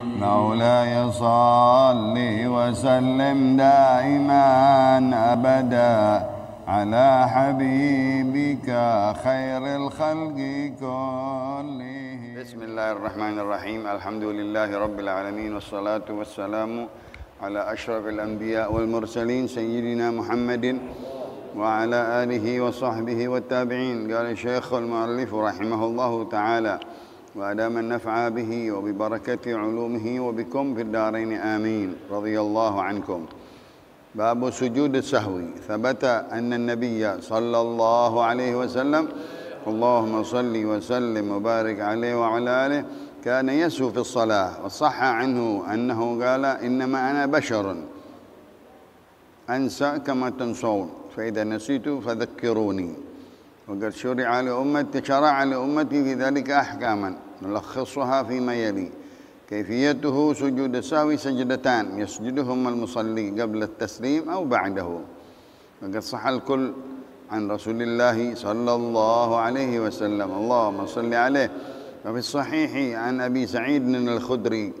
مولاي صل وسلم دائما أبدا على حبيبك خير الخلق كلهم. بسم الله الرحمن الرحيم. الحمد لله رب العالمين والصلاة والسلام على أشرف الأنبياء والمرسلين سيدنا محمد وعلى آله وصحبه والتابعين. قال الشيخ المؤلف رحمه الله تعالى: وأدام النفع به وببركة علومه وبكم في الدارين آمين. رضي الله عنكم. باب سجود السهو. ثبت أن النبي صلى الله عليه وسلم اللهم صل وسلم وبارك عليه وعلى آله كان يسهو في الصلاة، وصح عنه أنه قال: إنما أنا بشر أنسى كما تنسون، فإذا نسيت فذكروني. وقد شرع لأمتي في ذلك أحكاما نلخصها فيما يلي: كيفيته سجود السهو سجدتان يسجدهما المصلي قبل التسليم أو بعده. وقد صح الكل عن رسول الله صلى الله عليه وسلم اللهم صل عليه. وفي الصحيح عن أبي سعيد الخدري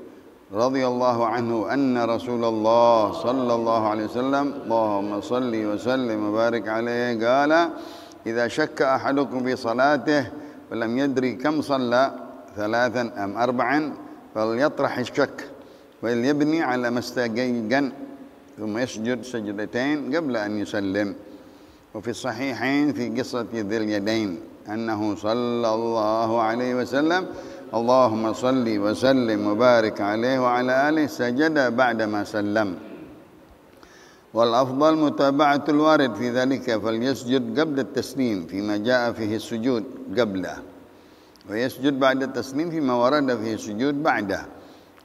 رضي الله عنه أن رسول الله صلى الله عليه وسلم اللهم صل وسلم وبارك عليه قال: إذا شك أحدكم في صلاته فلم يدري كم صلى 3 أم 4 فليطرح الشك وليبني على ما استيقن ثم يسجد سجدتين قبل أن يسلم. وفي الصحيحين في قصة ذي اليدين أنه صلى الله عليه وسلم اللهم صل وسلم وبارك عليه وعلى آله سجد بعدما سلم. والأفضل متابعة الوارد في ذلك، فليسجد قبل التسليم فيما جاء فيه السجود قبله، ويسجد بعد التسليم فيما ورد فيه السجود بعده،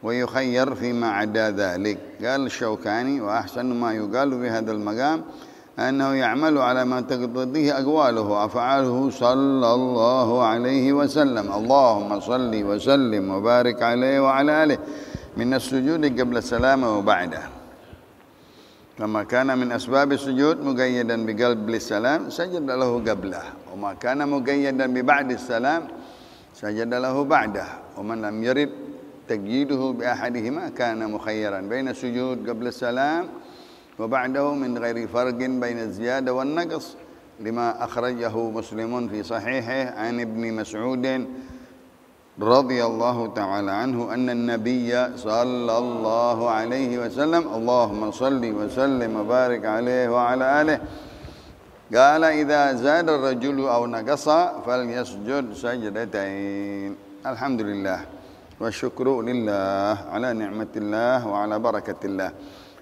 ويخير فيما عدا ذلك. قال الشوكاني: وأحسن ما يقال في هذا المقام أنه يعمل على ما تقتضيه أقواله وأفعاله صلى الله عليه وسلم اللهم صل وسلم وبارك عليه وعلى آله من السجود قبل السلام وبعده. لما كان من أسباب السجود مقيدا بقلب السلام سجد له قبله، وما كان مقيدا ببعد السلام سجد له بعده. ومن لم يرد تقييده بأحدهما كان مخيرا بين السجود قبل السلام وبعده من غير فرق بين الزيادة والنقص، لما أخرجه مسلم في صحيحه عن ابن مسعود رضي الله تعالى عنه أن النبي صلى الله عليه وسلم اللهم صل وسلم وبارك عليه وعلى آله قال: إذا زاد الرجل أو نقص فليسجد سجدتين. الحمد لله والشكر لله على نعمة الله وعلى بركة الله.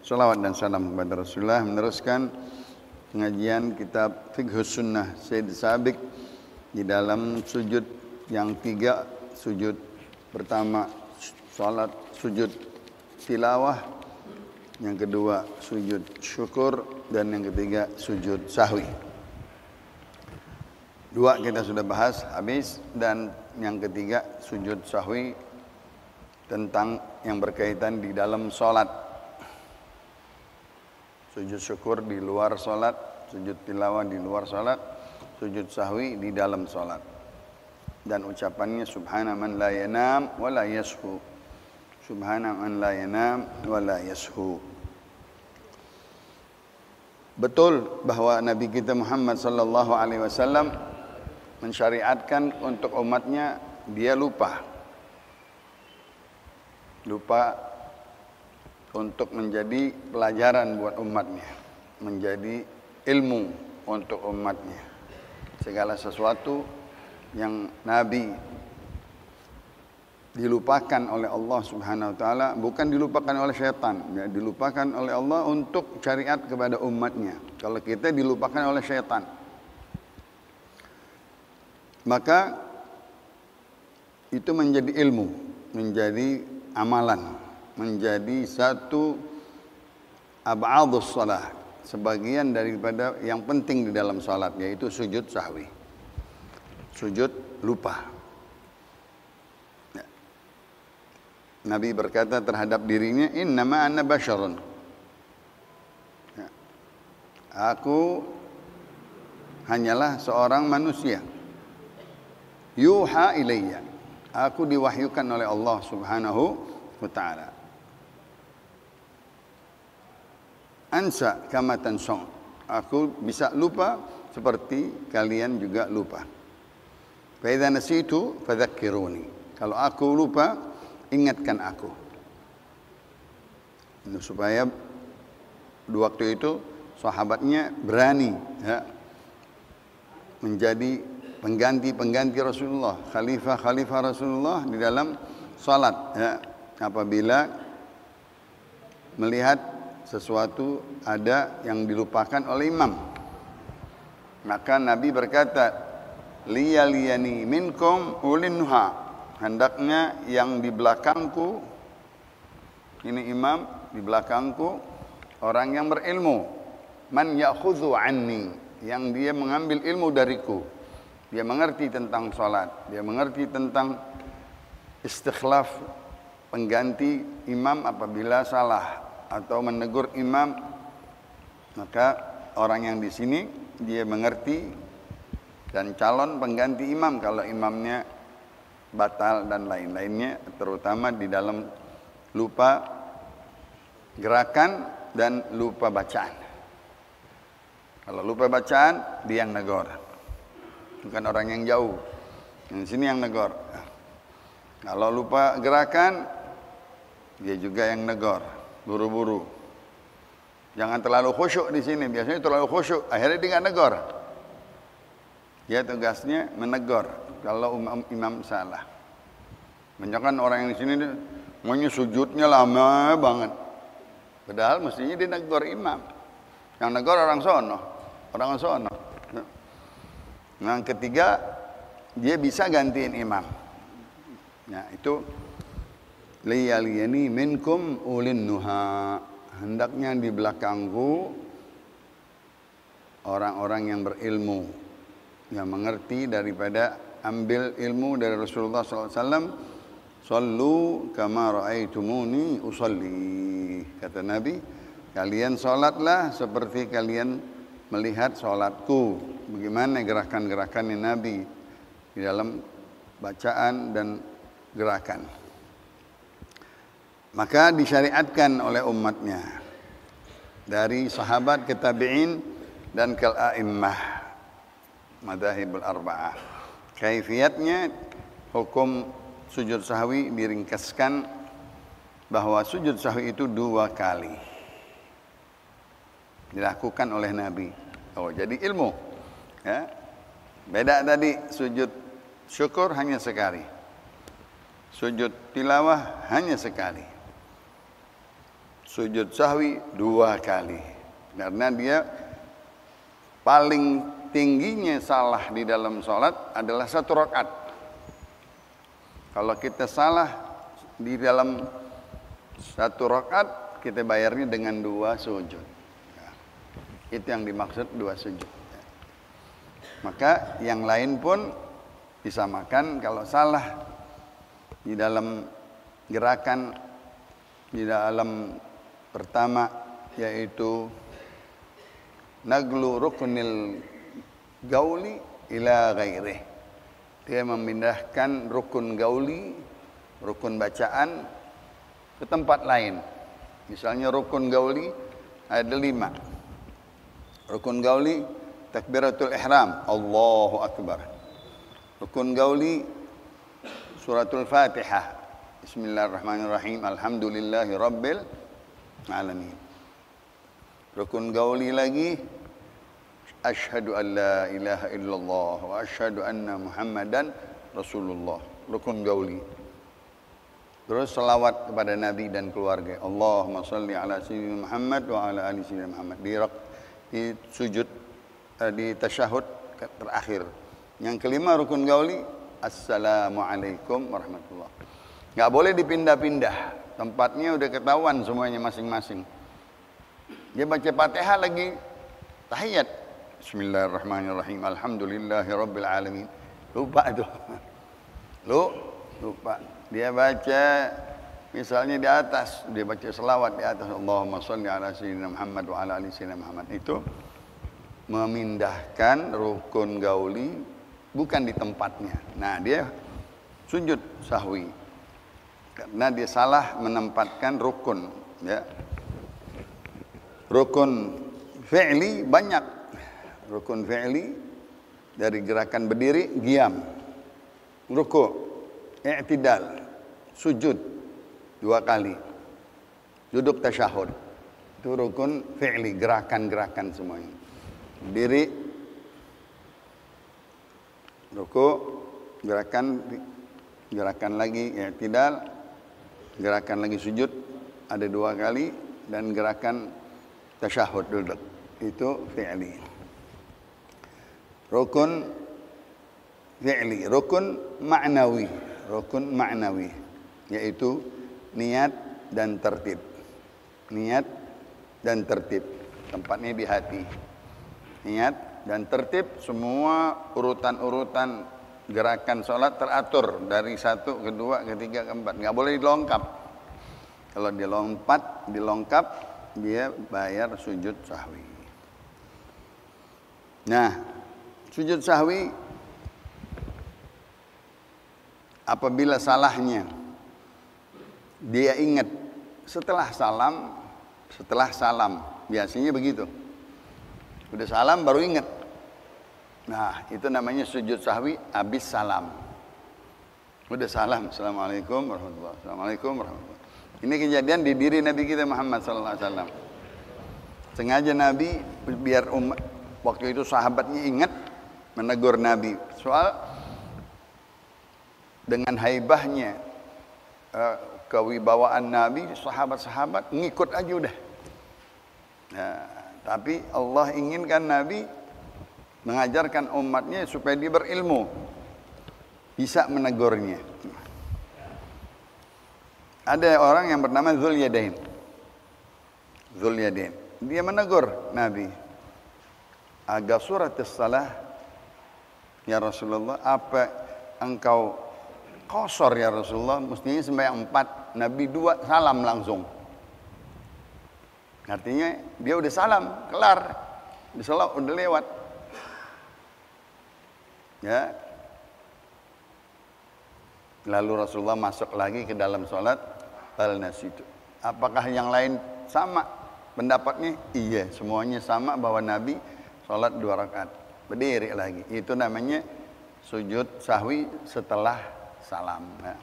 Salawat dan salam kepada Rasulullah. Meneruskan pengajian kitab Fiqhus Sunnah Sayyid Sabiq di dalam sujud yang 3, sujud pertama salat sujud tilawah, yang kedua sujud syukur, dan yang ketiga sujud sahwi. 2 kita sudah bahas habis, dan yang ketiga sujud sahwi tentang yang berkaitan di dalam salat. Sujud syukur di luar salat, sujud tilawah di luar salat, sujud sahwi di dalam salat. Dan ucapannya subhana man la yanam wa la yashu. Subhana man la yanam wa la yashu. Betul bahwa Nabi kita Muhammad sallallahu alaihi wasallam mensyariatkan untuk umatnya dia lupa untuk menjadi pelajaran buat umatnya, menjadi ilmu untuk umatnya. Segala sesuatu yang Nabi dilupakan oleh Allah Subhanahu wa taala, bukan dilupakan oleh syaitan, ya, dilupakan oleh Allah untuk syariat kepada umatnya. Kalau kita dilupakan oleh syaitan, maka itu menjadi ilmu, menjadi amalan, menjadi satu ab'adus salah, sebagian daripada yang penting di dalam salat, yaitu sujud sahwi, sujud lupa. Nabi berkata terhadap dirinya, innama ana basyarun, aku hanyalah seorang manusia, yuha ilayya, aku diwahyukan oleh Allah Subhanahu wa ta'ala. Ansa kama tansun. Aku bisa lupa seperti kalian juga lupa. Fa idza nasitu fadzakkiruni. Kalau aku lupa, ingatkan aku. Supaya di waktu itu sahabatnya berani ya, menjadi pengganti Rasulullah, khalifah Rasulullah di dalam salat ya. Apabila melihat sesuatu ada yang dilupakan oleh imam, maka Nabi berkata, liyaliyani minkum ulinha, hendaknya yang di belakangku, ini imam, di belakangku orang yang berilmu, man ya'khudhu anni, yang dia mengambil ilmu dariku, dia mengerti tentang salat, dia mengerti tentang istikhlaf, pengganti imam apabila salah atau menegur imam, maka orang yang di sini dia mengerti dan calon pengganti imam kalau imamnya batal dan lain-lainnya, terutama di dalam lupa gerakan dan lupa bacaan. Kalau lupa bacaan, dia yang negor, bukan orang yang jauh. Yang sini yang negor. Kalau lupa gerakan, dia juga yang negor, buru-buru. Jangan terlalu khusyuk di sini. Biasanya terlalu khusyuk, akhirnya dia nggak negor. Dia tugasnya menegur kalau imam salah. Banyakan orang yang di sini maunya sujudnya lama banget. Padahal mestinya dia negor imam. Yang negor orang sono. Yang ketiga, dia bisa gantiin imam. Nah, itu liyaliyani minkum ulin nuha, hendaknya di belakangku orang-orang yang berilmu, yang mengerti daripada ambil ilmu dari Rasulullah SAW. Sallu kama ra'aitumuni usalli, kata Nabi, kalian salatlah seperti kalian melihat salatku. Bagaimana gerakan-gerakannya Nabi di dalam bacaan dan gerakan. Maka disyariatkan oleh umatnya dari sahabat ke tabi'in dan ke a'immah madzhabul arba'ah. Kaifiyatnya, hukum sujud sahwi diringkaskan bahwa sujud sahwi itu 2 kali dilakukan oleh Nabi. Oh, jadi ilmu ya. Beda tadi, sujud syukur hanya sekali, sujud tilawah hanya sekali, sujud sahwi 2 kali. Karena dia paling tingginya salah di dalam sholat adalah 1 rakaat. Kalau kita salah di dalam 1 rakaat, kita bayarnya dengan 2 sujud. Ya, itu yang dimaksud 2 sujud. Ya. Maka yang lain pun disamakan. Kalau salah di dalam gerakan, di dalam pertama yaitu naglu rukunil gauli ila ghairih, dia memindahkan rukun gauli, rukun bacaan ke tempat lain. Misalnya rukun gauli ada 5. Rukun gauli takbiratul ihram, Allahu akbar. Rukun gauli suratul Fatihah, Bismillahirrahmanirrahim, alhamdulillahi rabbil alamin. Rukun gauli lagi, asyhadu an la ilaha illallah wa asyhadu anna Muhammadan Rasulullah. Rukun gauli. Terus selawat kepada Nabi dan keluarga. Allahumma salli ala sayyidina Muhammad wa ala ali sayyidina Muhammad. Di sujud, di tasyahud terakhir. Yang kelima rukun gauli, assalamualaikum warahmatullah. Enggak boleh dipindah-pindah. Tempatnya udah ketahuan semuanya masing-masing. Dia baca Fatihah lagi tahiyat. Bismillahirrahmanirrahim, alhamdulillahi rabbil alamin. Lupa itu. Lupa. Dia baca misalnya di atas, dia baca selawat di atas, Allahumma shalli ala sayyidina Muhammad wa ala ali sayyidina Muhammad. Itu memindahkan rukun gauli bukan di tempatnya. Nah, dia sujud sahwi. karena dia salah menempatkan rukun, ya. Rukun fi'li banyak. Rukun fi'li dari gerakan berdiri, qiyam, ruku', i'tidal, sujud 2 kali, duduk tasyahud. Itu rukun fi'li, gerakan-gerakan semuanya. Berdiri, ruku', gerakan lagi i'tidal, gerakan lagi sujud ada 2 kali, dan gerakan tasyahud duduk. Itu fi'li. Rukun fi'li, rukun ma'nawi. Rukun ma'nawi yaitu niat dan tertib. Niat dan tertib. Tempatnya di hati. Niat dan tertib, semua urutan-urutan gerakan sholat teratur dari 1 ke 2 ke 3 ke 4. Enggak boleh dilongkap. Kalau dilongkap dia bayar sujud sahwi. Nah, sujud sahwi apabila salahnya dia ingat setelah salam, biasanya begitu. Udah salam baru ingat. Nah, itu namanya sujud sahwi habis salam. Udah salam, assalamualaikum warahmatullahi wabarakatuh. Assalamualaikum warahmatullahi wabarakatuh. Ini kejadian di diri Nabi kita Muhammad sallallahu alaihi wasallam. Sengaja Nabi biar waktu itu sahabatnya ingat menegur Nabi. Soal dengan haibahnya kewibawaan Nabi, sahabat-sahabat ngikut aja udah. Nah, tapi Allah inginkan Nabi mengajarkan umatnya supaya dia berilmu, bisa menegurnya. Ada orang yang bernama Dzul Yadain. Dia menegur Nabi. Agak surat as-salah ya Rasulullah, apa engkau qasar ya Rasulullah? Mestinya sembahyang 4, Nabi 2 salam langsung. Artinya dia udah salam, kelar. Udah lewat. Ya. Lalu Rasulullah masuk lagi ke dalam sholat al-nasitu. Apakah yang lain sama pendapatnya? Iya, semuanya sama bahwa Nabi sholat 2 rakaat. Berdiri lagi. Itu namanya sujud sahwi setelah salam. Ya.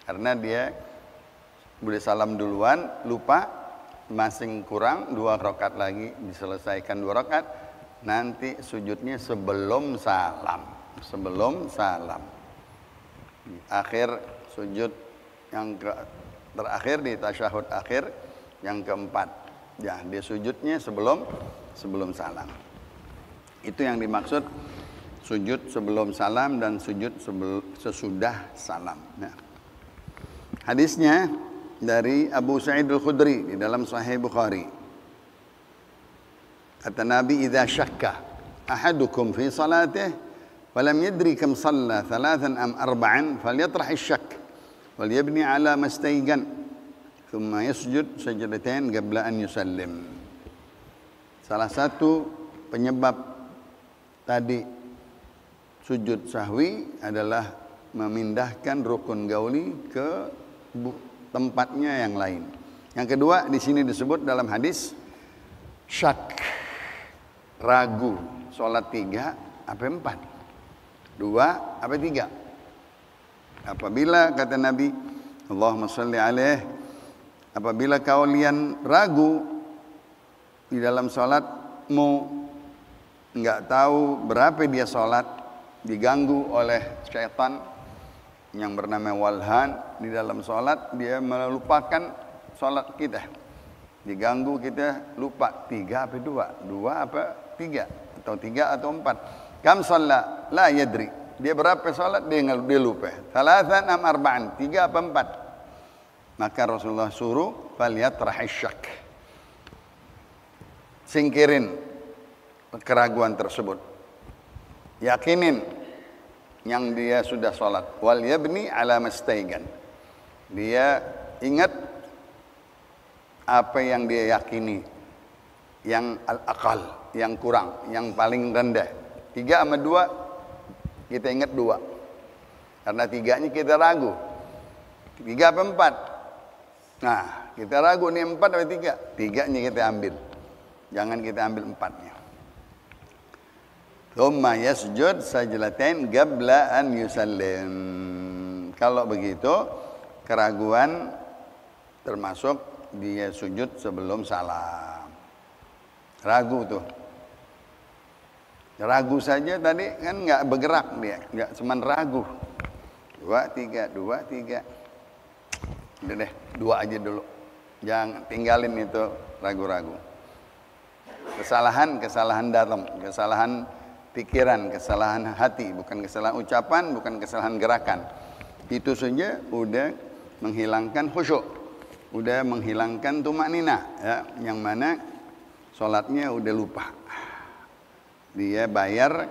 Karena dia boleh salam duluan, lupa, masing kurang 2 rakaat lagi, diselesaikan 2 rakaat. Nanti sujudnya sebelum salam. Sebelum salam. Akhir sujud yang terakhir di tasyahud akhir yang keempat. Ya, dia sujudnya sebelum salam. Itu yang dimaksud sujud sebelum salam dan sujud sesudah salam. Nah, hadisnya dari Abu Sa'id Al-Khudri di dalam Sahih Bukhari. Kata Nabi, "Idza syakka ahadukum fi salatihi falam yadri kam shalla 3 am 4 falyatrah asy-syak wal yabni ala mastaygan thumma yasjud sajdatain qabla an yusallim." Salah satu penyebab tadi sujud sahwi adalah memindahkan rukun gauli ke tempatnya yang lain. Yang kedua di sini disebut dalam hadis syak, ragu, sholat 3 apa 4, 2 apa 3. Apabila kata Nabi Allahumma shalli alaih, apabila kalian ragu di dalam sholatmu, enggak tahu berapa dia sholat, diganggu oleh syaitan yang bernama walhan di dalam sholat, dia melupakan sholat kita, diganggu, kita lupa 3 apa 2, 2 apa 3, atau 3 atau 4. Kam shalla la yadri, dia berapa sholat dia lupa. 3 am 4, 3 apa 4. Maka Rasulullah suruh falyatrah asyak, singkirin keraguan tersebut, yakinin yang dia sudah sholat. Wal yabni ala mastaygan, dia ingat apa yang dia yakini, yang al-aqal, yang kurang, yang paling rendah. 3 sama 2 kita ingat 2, karena 3-nya kita ragu. 3 apa 4? Nah, kita ragu nih 4 atau 3? 3-nya kita ambil. Jangan kita ambil 4-nya. Thumma yasjud sajdatain qabla an yusallim. Kalau begitu, keraguan termasuk dia sujud sebelum salam. Ragu tuh. Ragu saja tadi kan nggak bergerak dia, nggak cuman ragu. 2, 3, 2, 3. Udah deh, 2 aja dulu. Jangan tinggalin itu ragu-ragu. Kesalahan datang, kesalahan pikiran, kesalahan hati, bukan kesalahan ucapan, bukan kesalahan gerakan. Itu saja udah menghilangkan khusyuk, udah menghilangkan tumakninah, ya, yang mana sholatnya udah lupa. Dia bayar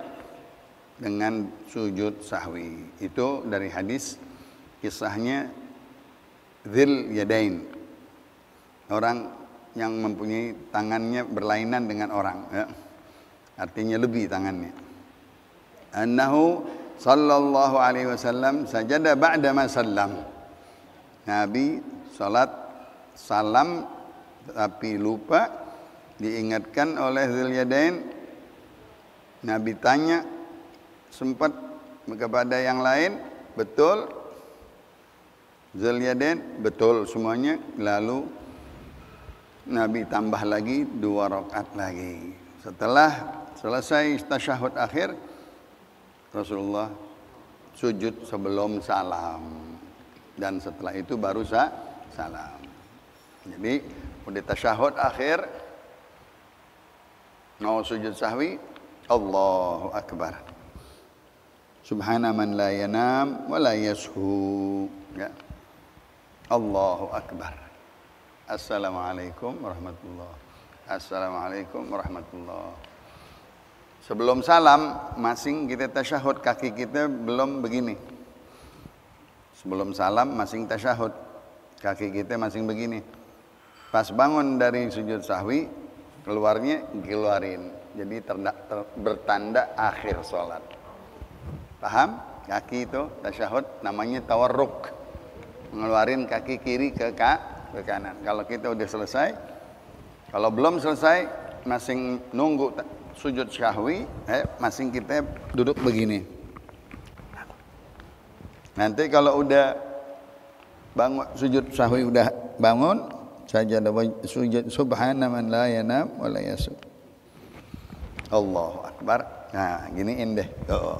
dengan sujud sahwi. Itu dari hadis kisahnya Dzil Yadain, orang yang mempunyai tangannya berlainan dengan orang, ya. Artinya lebih tangannya. Annahu sallallahu alaihi wasallam sajada ba'da ma sallam. Nabi salat salam tapi lupa, diingatkan oleh Dzil Yadain. Nabi tanya sempat kepada yang lain, betul? Dzil Yadain, betul semuanya. Lalu Nabi tambah lagi 2 rakaat lagi. Setelah selesai tasyahud akhir, Rasulullah sujud sebelum salam, dan setelah itu baru salam. Jadi udah tasyahud akhir, mau sujud sahwi, Allahu Akbar. Subhana man la yanam wa la yashu. Ya. Allahu Akbar. Assalamualaikum warahmatullahi. Assalamualaikum warahmatullahi. Sebelum salam, masing kita tasyahud, kaki kita belum begini. Sebelum salam, masing tasyahud, kaki kita masing begini. Pas bangun dari sujud sahwi, keluarnya keluarin. Jadi bertanda akhir sholat. Paham? Kaki itu tasyahud namanya tawarruk. Mengeluarin kaki kiri ke kanan. Kalau kita udah selesai, kalau belum selesai, masing nunggu sujud sahwi, masing kita duduk begini. Nanti kalau udah bangun sujud sahwi, udah bangun, saja ada sujud subhana man la yanam wa la yasu. Allahu Akbar. Nah, giniin deh. Tuh.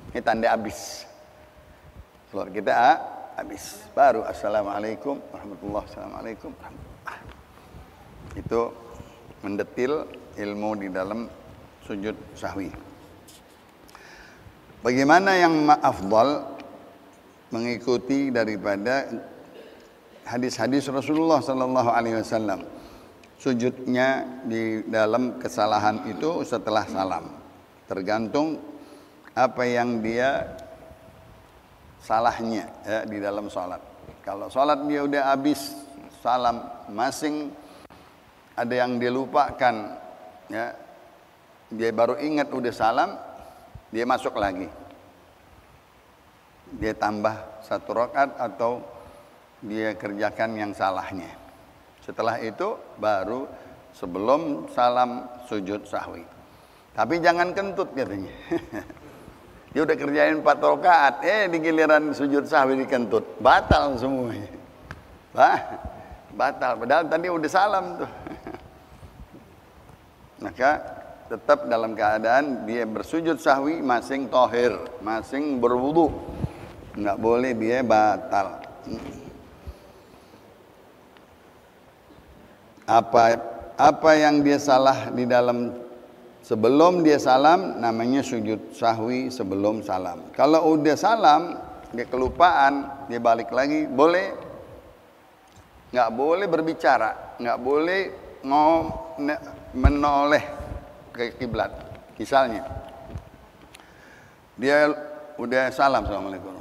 Ini tanda habis. Keluar kita habis. Baru assalamualaikum warahmatullahi wabarakatuh. Itu mendetil ilmu di dalam sujud sahwi. Bagaimana yang afdal mengikuti daripada hadis-hadis Rasulullah sallallahu alaihi wasallam? Sujudnya di dalam kesalahan itu setelah salam. Tergantung apa yang dia salahnya, ya, di dalam sholat. Kalau sholat dia udah habis salam, masing ada yang dia lupakan, ya, dia baru ingat udah salam, dia masuk lagi. Dia tambah 1 rakaat atau dia kerjakan yang salahnya. Setelah itu baru sebelum salam sujud sahwi. Tapi jangan kentut katanya. Dia udah kerjain 4 rakaat, di giliran sujud sahwi dikentut, batal semuanya. Batal, padahal tadi udah salam tuh. Maka tetap dalam keadaan dia bersujud sahwi masing tohir, masing berwudu. Enggak boleh dia batal. Apa yang dia salah di dalam sebelum dia salam namanya sujud sahwi sebelum salam. Kalau udah salam dia kelupaan, dia balik lagi, boleh. Nggak boleh berbicara, nggak boleh menoleh ke kiblat. Misalnya dia udah salam, assalamualaikum,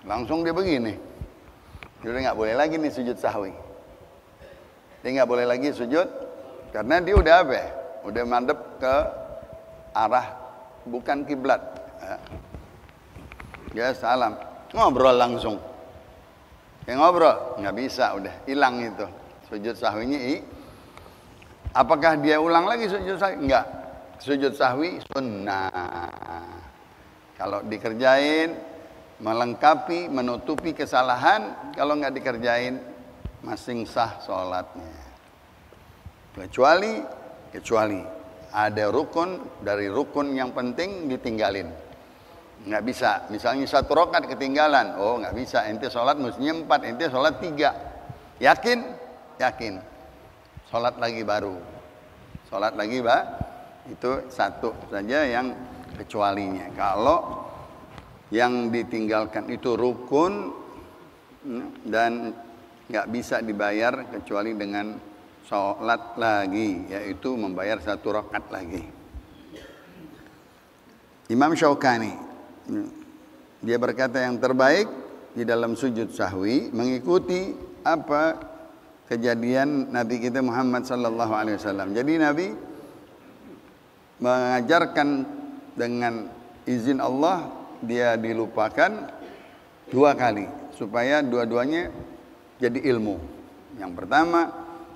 langsung dia begini, jadi nggak boleh lagi nih sujud sahwi. Dia nggak boleh lagi sujud karena dia udah apa? Udah mandep ke arah bukan kiblat. Dia salam, ngobrol langsung. Kayak ngobrol, nggak bisa, udah hilang itu. Sujud sahwinya apakah dia ulang lagi sujud sahwi? Enggak. Sujud sahwi sunnah. Kalau dikerjain, melengkapi, menutupi kesalahan. Kalau nggak dikerjain, masing sah sholatnya. Kecuali ada rukun, dari rukun yang penting ditinggalin. Nggak bisa, misalnya 1 rakaat ketinggalan, oh nggak bisa, ente sholat mestinya 4, ente sholat 3, yakin, sholat lagi baru, itu 1 saja yang kecualinya. Kalau yang ditinggalkan itu rukun dan nggak bisa dibayar kecuali dengan sholat lagi, yaitu membayar 1 rakaat lagi. Imam Syaukani dia berkata yang terbaik di dalam sujud sahwi mengikuti apa kejadian Nabi kita Muhammad sallallahu alaihi wasallam. Jadi Nabi mengajarkan dengan izin Allah dia dilupakan 2 kali supaya dua-duanya jadi ilmu. Yang pertama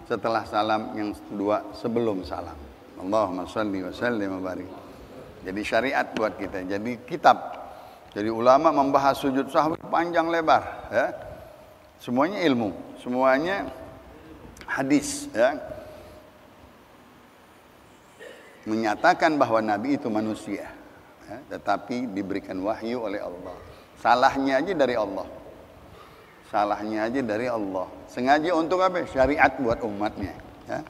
setelah salam, yang kedua sebelum salam. Allahumma shalli wa sallim wa barik. Jadi syariat buat kita, jadi kitab. Jadi ulama membahas sujud sahwi panjang lebar, ya. Semuanya ilmu, semuanya hadis, ya. Menyatakan bahwa Nabi itu manusia, ya, tetapi diberikan wahyu oleh Allah. Salahnya aja dari Allah. Sengaja untuk apa? Syariat buat umatnya, ya.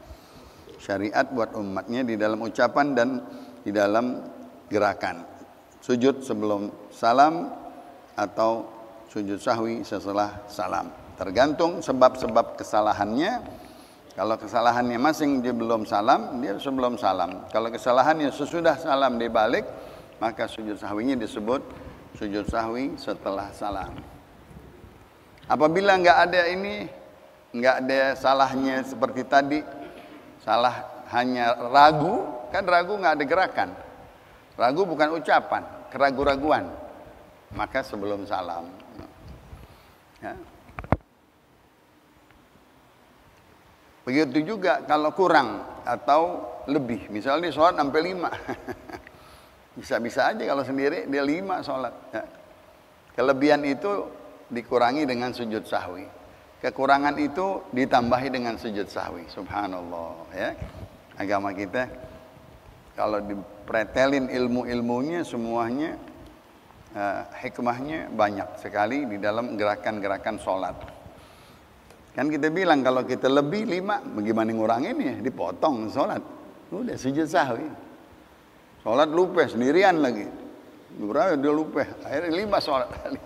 Syariat buat umatnya di dalam ucapan dan di dalam gerakan. Sujud sebelum salam atau sujud sahwi setelah salam. Tergantung sebab-sebab kesalahannya. Kalau kesalahannya masing dia belum salam, dia sebelum salam. Kalau kesalahannya sesudah salam dia balik, maka sujud sahwinya disebut sujud sahwi setelah salam. Apabila nggak ada salahnya seperti tadi, salah hanya ragu, kan ragu nggak ada gerakan. Ragu bukan ucapan, keraguan-raguan. Maka sebelum salam. Ya. Begitu juga kalau kurang atau lebih. Misalnya sholat sampai 5. Bisa-bisa aja kalau sendiri dia 5 sholat. Ya. Kelebihan itu dikurangi dengan sujud sahwi. Kekurangan itu ditambahi dengan sujud sahwi. Subhanallah. Ya. Agama kita kalau dipretelin ilmu-ilmunya semuanya hikmahnya banyak sekali di dalam gerakan-gerakan sholat. Kan kita bilang kalau kita lebih 5, bagaimana nguranginnya? Dipotong sholat. Udah sujud sahwi. Sholat lupa sendirian lagi. Berapa dia lupa? Akhirnya 5 sholat kali.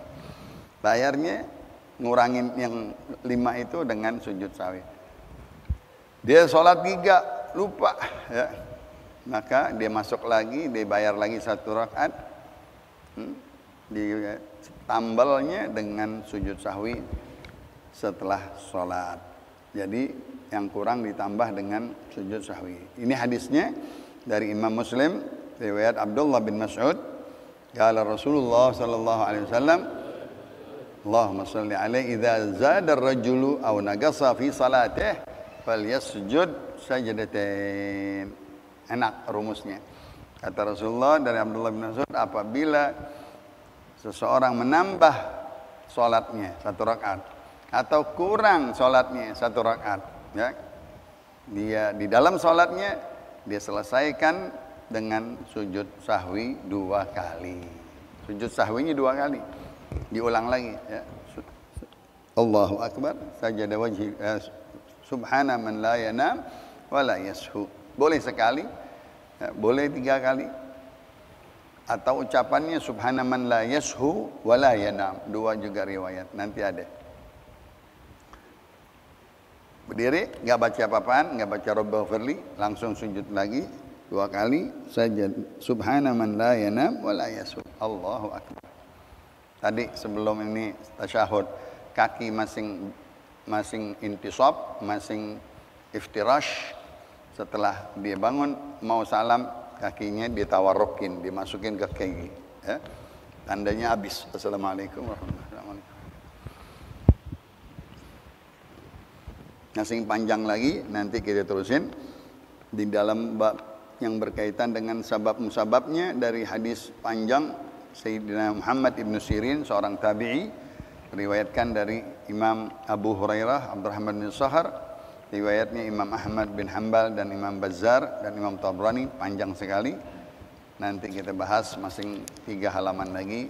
Bayarnya ngurangin yang 5 itu dengan sujud sahwi. Dia sholat 3 lupa, ya. Maka dia masuk lagi, dia bayar lagi 1 rakaat, ditambalnya dengan sujud sahwi setelah sholat. Jadi yang kurang ditambah dengan sujud sahwi. Ini hadisnya dari Imam Muslim, riwayat Abdullah bin Mas'ud. Qala Rasulullah sallallahu alaihi wasallam, Allahumma shalli alaihi idza zada ar-rajulu aw naqasa fi salatihi falyasjud sajdatain. Enak rumusnya. Kata Rasulullah dari Abdullah bin Mas'ud, apabila seseorang menambah sholatnya 1 rakaat atau kurang sholatnya 1 rakaat, ya, dia di dalam sholatnya dia selesaikan dengan sujud sahwi 2 kali. Sujud sahwinya 2 kali. Diulang lagi, ya. Allahu akbar, sajada wajhi, subhana man la yanam wa la yashu. Boleh sekali, ya, boleh 3 kali. Atau ucapannya subhana man la yashu wa la yanam. 2 juga riwayat, nanti ada. Berdiri, nggak baca apa-apaan, nggak baca Rabbighfirli, langsung sujud lagi 2 kali saja. Subhana man la yanam wa la yashu. Allahu akbar. Tadi sebelum ini tasyahud, kaki masing intisab, masing iftirash. Setelah dia bangun mau salam, kakinya ditawarrukin, dimasukin ke kaki, ya. Tandanya habis. Assalamualaikum warahmatullahi wabarakatuh. Masih panjang lagi, nanti kita terusin di dalam bab yang berkaitan dengan sabab-musababnya dari hadis panjang Sayyidina Muhammad ibn Sirin, seorang tabi'i, riwayatkan dari Imam Abu Hurairah, Abdurrahman bin Sahar, riwayatnya Imam Ahmad bin Hanbal dan Imam Bazzar dan Imam Tabrani, panjang sekali. Nanti kita bahas masing 3 halaman lagi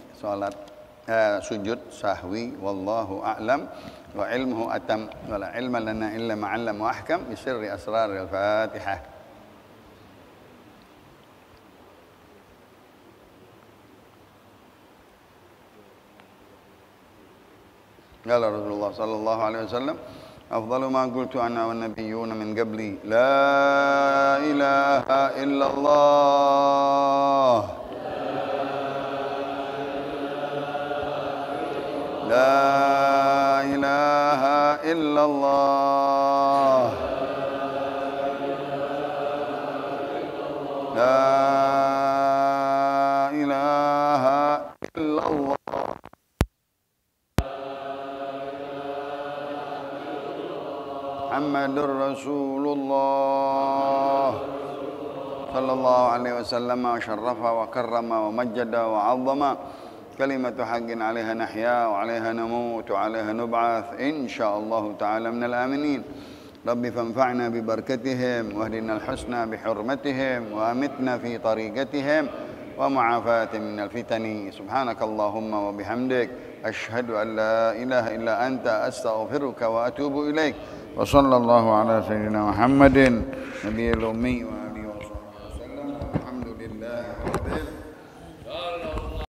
sujud sahwi, wallahu a'lam wa ilmuhu atam wa la ilma lana illa ma 'allam wa ahkam bi sirri asrar al-Fatihah. Qala Rasulullah sallallahu alaihi wasallam, afdalu ma qultu ana wan nabiyyuna min qabli la ilaha illallah. La ilaha illallah. La ilaha illallah. Muhammadur Rasulullah sallallahu alaihi wasallam wa syarrafa wa karrama wa majjada wa 'azzama. كلمة حق عليها نحيا وعليها نموت وعليها نبعث إن شاء الله تعالى من الآمنين. رب فانفعنا ببركتهم واهدنا الحسنى بحرمتهم وأمتنا في طريقتهم ومعافاة من الفتن. سبحانك اللهم وبحمدك أشهد أن لا إله إلا أنت أستغفرك وأتوب إليك. وصلى الله على سيدنا محمد نبي الأمي